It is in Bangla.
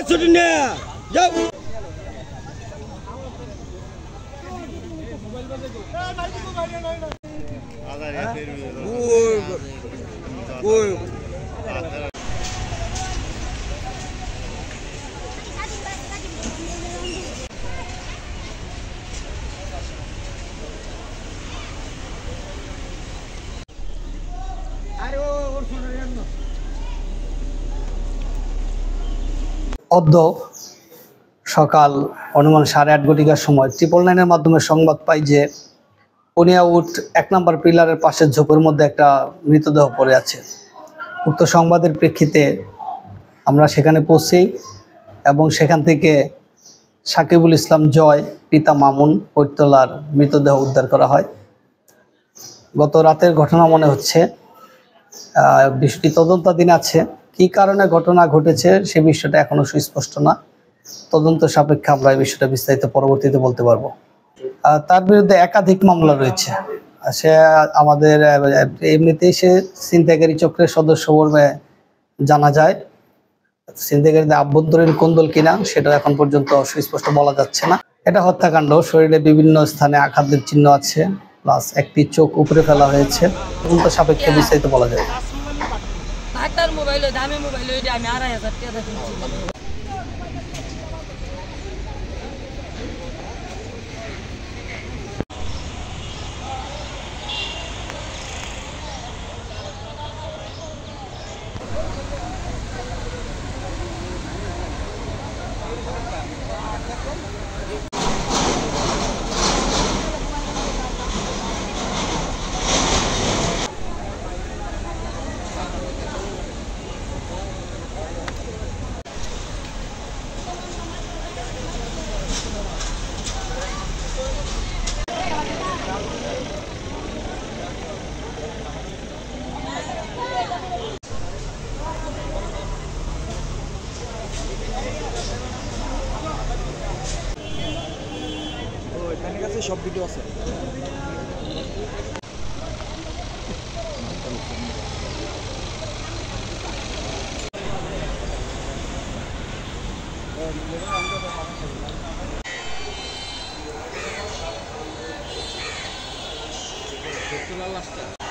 ছুটি নে যাও অদ্য সকাল অনুমান 8:30 ঘটিকার সময় 999-এর মাধ্যমে সংবাদ পাই যে বুনিয়াউড 1 নম্বর পিলারের পাশের ঝোপের মধ্যে একটা মৃতদেহ পড়ে আছে। উক্ত সংবাদের প্রেক্ষিতে আমরা সেখানে পৌঁছি এবং সেখান থেকে সাকিবুল ইসলাম জয় পিতা মামুন কৈতলার মৃতদেহ উদ্ধার করা হয়। গত রাতের ঘটনা মনে হচ্ছে। বিষয়টি তদন্তাধীন আছে। কী কারণে ঘটনা ঘটেছে সে বিষয়টা এখনও সুস্পষ্ট না। তদন্ত সাপেক্ষে আমরা এই বিষয়টা বিস্তারিত পরবর্তীতে বলতে পারবো। তার বিরুদ্ধে একাধিক মামলা রয়েছে। সে আমাদের এমনিতেই সে ছিনতাইকারী চক্রের সদস্য বলে জানা যায়। ছিনতাইকারীদের আভ্যন্তরীণ কোন্দল কিনা সেটা এখন পর্যন্ত সুস্পষ্ট বলা যাচ্ছে না। এটা হত্যাকাণ্ড। শরীরে বিভিন্ন স্থানে আঘাতের চিহ্ন আছে, প্লাস একটি চোখ উপরে ফেলা হয়েছে। তদন্ত সাপেক্ষে বিস্তারিত বলা যায়। সব ভিডিও আছে। লাস্টটা